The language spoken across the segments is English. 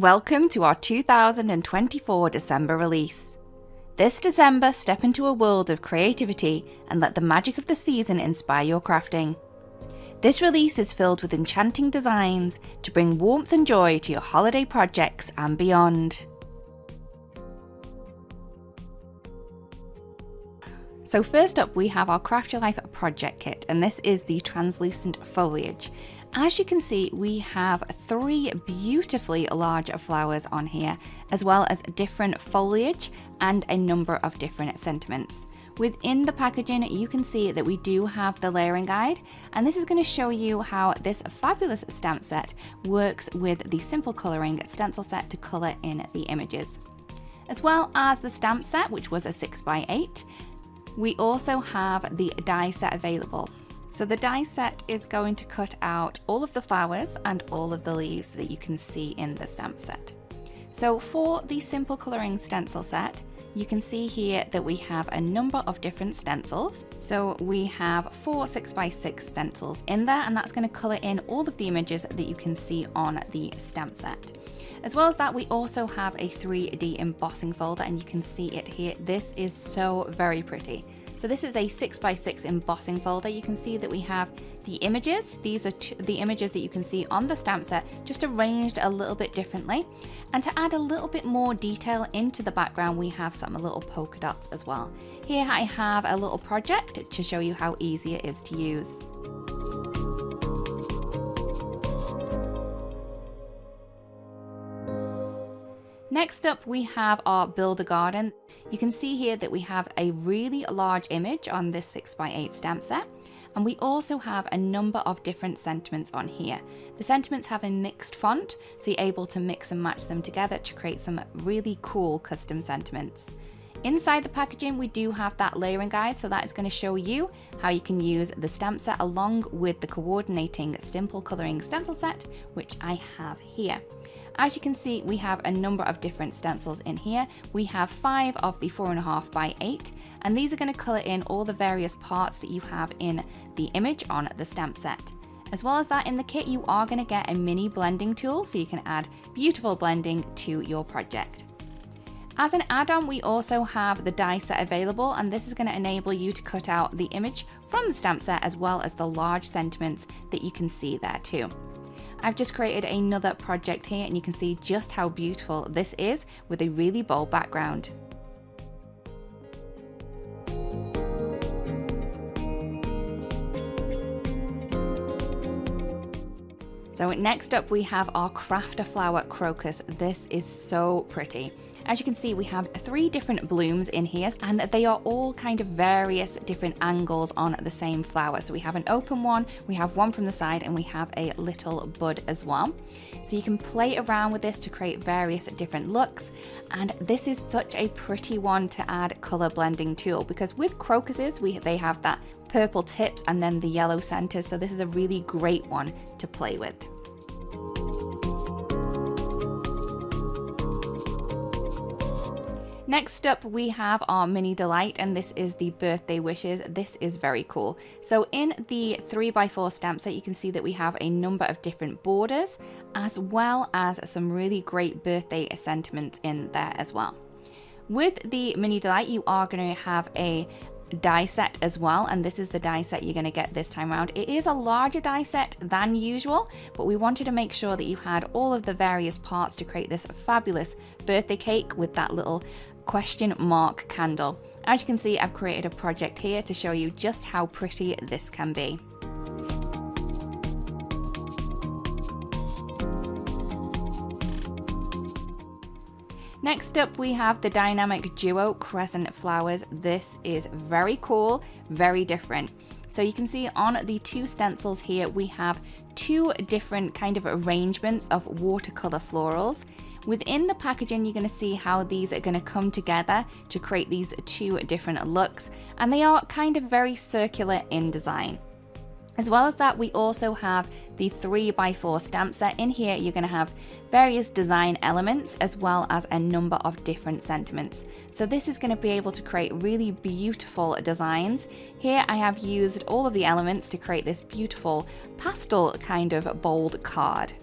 Welcome to our 2024 December release. This December, step into a world of creativity and let the magic of the season inspire your crafting. This release is filled with enchanting designs to bring warmth and joy to your holiday projects and beyond. So first up, we have our Craft Your Life project kit, and this is the translucent foliage. As you can see, we have 3 beautifully large flowers on here, as well as different foliage and a number of different sentiments. Within the packaging, you can see that we do have the layering guide, and this is going to show you how this fabulous stamp set works with the simple colouring stencil set to colour in the images. As well as the stamp set, which was a 6x8, we also have the die set available. So the die set is going to cut out all of the flowers and all of the leaves that you can see in the stamp set. So for the simple colouring stencil set, you can see here that we have a number of different stencils. So we have 4 6x6 stencils in there, and that's going to colour in all of the images that you can see on the stamp set. As well as that, we also have a 3D embossing folder, and you can see it here. This is so very pretty. So this is a 6x6 embossing folder. You can see that we have the images. These are the images that you can see on the stamp set, just arranged a little bit differently. And to add a little bit more detail into the background, we have some little polka dots as well. Here I have a little project to show you how easy it is to use. Next up, we have our Build a Garden. You can see here that we have a really large image on this 6x8 stamp set, and we also have a number of different sentiments on here. The sentiments have a mixed font, so you're able to mix and match them together to create some really cool custom sentiments. Inside the packaging, we do have that layering guide, so that is going to show you how you can use the stamp set along with the coordinating simple colouring stencil set, which I have here. As you can see, we have a number of different stencils in here. We have 5 of the 4.5x8, and these are going to colour in all the various parts that you have in the image on the stamp set. As well as that, in the kit, you are going to get a mini blending tool, so you can add beautiful blending to your project. As an add-on, we also have the die set available, and this is going to enable you to cut out the image from the stamp set, as well as the large sentiments that you can see there too. I've just created another project here, and you can see just how beautiful this is with a really bold background. So next up, we have our Craft a Flower Crocus. This is so pretty. As you can see, we have 3 different blooms in here, and they are all kind of various different angles on the same flower. So we have an open one, we have one from the side, and we have a little bud as well. So you can play around with this to create various different looks, and this is such a pretty one to add color blending tool, because with crocuses, they have that purple tips and then the yellow centers, so this is a really great one to play with. Next up, we have our mini delight, and this is the birthday wishes. This is very cool. So in the 3x4 stamp set, you can see that we have a number of different borders, as well as some really great birthday sentiments in there as well. With the mini delight, you are going to have a die set as well, and this is the die set you're going to get this time around. It is a larger die set than usual, but we wanted to make sure that you had all of the various parts to create this fabulous birthday cake with that little question mark candle. As you can see, I've created a project here to show you just how pretty this can be. Next up, we have the dynamic duo Crescent flowers. This is very cool, very different. So you can see on the 2 stencils here, we have 2 different kind of arrangements of watercolor florals. Within the packaging, you're going to see how these are going to come together to create these 2 different looks, and they are kind of very circular in design. As well as that, we also have the 3x4 stamp set. In here, you're going to have various design elements as well as a number of different sentiments. So this is going to be able to create really beautiful designs. Here I have used all of the elements to create this beautiful pastel kind of bold card.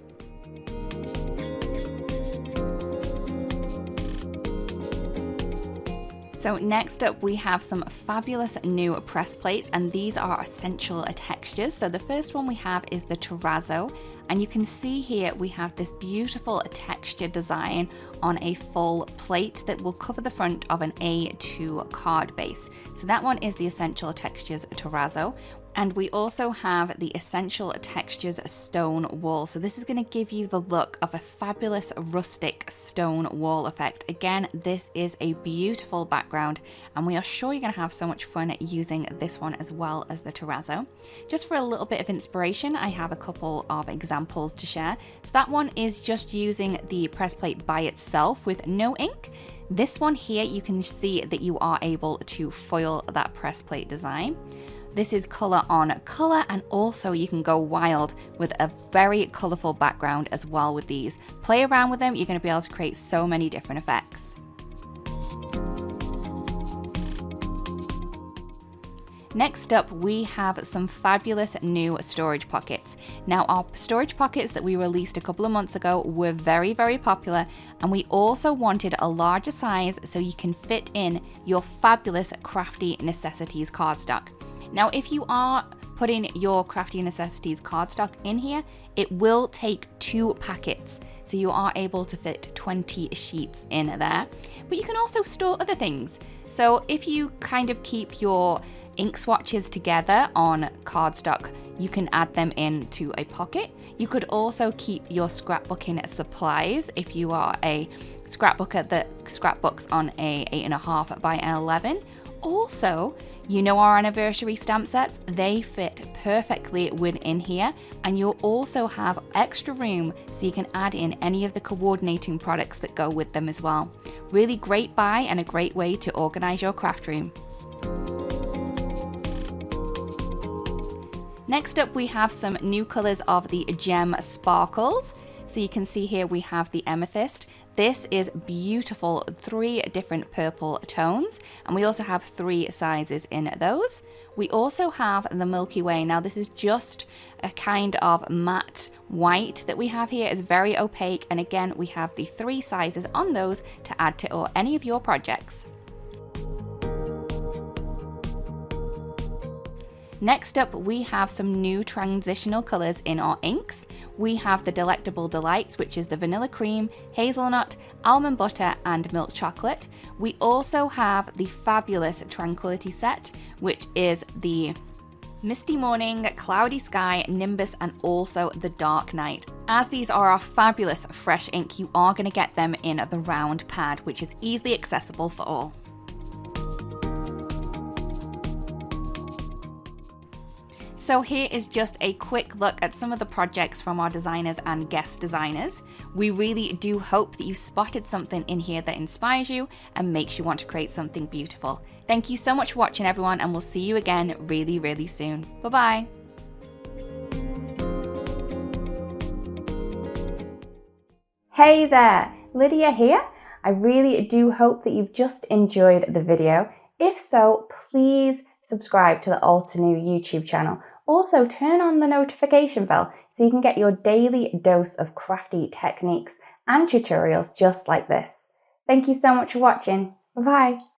So next up we have some fabulous new press plates, and these are essential textures. So the first one we have is the Terrazzo, and you can see here we have this beautiful texture design on a full plate that will cover the front of an A2 card base. So that one is the Essential Textures Terrazzo. And we also have the Essential Textures Stone Wall. So this is going to give you the look of a fabulous rustic stone wall effect. Again, this is a beautiful background, and we are sure you're going to have so much fun using this one as well as the Terrazzo. Just for a little bit of inspiration, I have a couple of examples to share. So that one is just using the press plate by itself with no ink. This one here, you can see that you are able to foil that press plate design. This is color on color, and also you can go wild with a very colorful background as well with these. Play around with them, you're going to be able to create so many different effects. Next up, we have some fabulous new storage pockets. Now, our storage pockets that we released a couple of months ago were very, very popular, and we also wanted a larger size so you can fit in your fabulous Crafty Necessities cardstock. Now, if you are putting your Crafty Necessities cardstock in here, it will take 2 packets. So you are able to fit 20 sheets in there. But you can also store other things. So if you kind of keep your ink swatches together on cardstock, you can add them into a pocket. You could also keep your scrapbooking supplies if you are a scrapbooker that scrapbooks on a 8.5 by 11. Also, you know our anniversary stamp sets, they fit perfectly within here, and you'll also have extra room so you can add in any of the coordinating products that go with them as well. Really great buy and a great way to organize your craft room. Next up, we have some new colors of the Gem Sparkles. So you can see here we have the Amethyst. This is beautiful, 3 different purple tones, and we also have 3 sizes in those. We also have the Milky Way. Now this is just a kind of matte white that we have here. It's very opaque, and again we have the 3 sizes on those to add to any of your projects. Next up, we have some new transitional colors in our inks. We have the Delectable Delights, which is the vanilla cream, hazelnut, almond butter, and milk chocolate. We also have the fabulous Tranquility set, which is the Misty Morning, Cloudy Sky, Nimbus, and also the Dark Night. As these are our fabulous fresh ink, you are going to get them in the round pad, which is easily accessible for all. So here is just a quick look at some of the projects from our designers and guest designers. We really do hope that you spotted something in here that inspires you and makes you want to create something beautiful. Thank you so much for watching, everyone, and we'll see you again really, really soon. Bye-bye. Hey there, Lydia here. I really do hope that you've just enjoyed the video. If so, please subscribe to the Altenew YouTube channel. Also, turn on the notification bell so you can get your daily dose of crafty techniques and tutorials just like this. Thank you so much for watching. Bye-bye.